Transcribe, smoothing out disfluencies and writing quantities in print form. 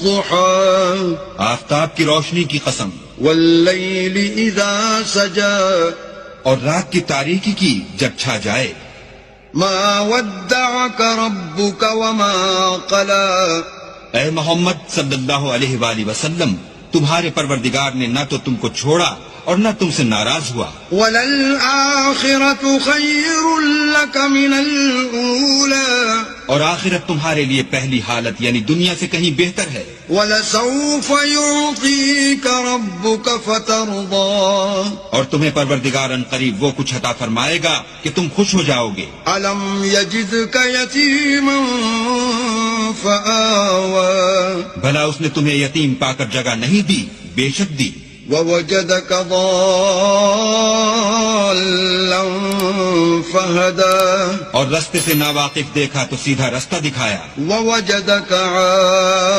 والضحى آفتاب کی روشنی کی قسم، والليل إذا سجى اور رات کی تاریکی کی جب چھا جائے. ما ودعك ربك وما قلى اے محمد صلی اللہ علیہ وآلہ وسلم، تمہارے پروردگار نے نہ تو تم کو چھوڑا اور نہ تم سے ناراض ہوا. وَلَلْآخِرَةُ خَيْرٌ لَكَ مِنَ الْأُولَى اور آخرت تمہارے لیے پہلی حالت یعنی دنیا سے کہیں بہتر ہے. وَلَسَوْفَ يُعْطِيكَ رَبُّكَ فَتَرْضَى اور تمہیں پروردگار ان قریب وہ کچھ عطا فرمائے گا کہ تم خوش ہو جاؤ گے. أَلَمْ يَجِدْكَ يَتِيمًا فَآوَى بھلا اس نے تمہیں یتیم پا کر جگہ نہیں دی؟ بے شک دی. وَوَجَدَكَ ضَالًّا فَهَدَى اور رستے سے ناواقف دیکھا تو سیدھا رستہ دکھایا. وَوَجَدَكَ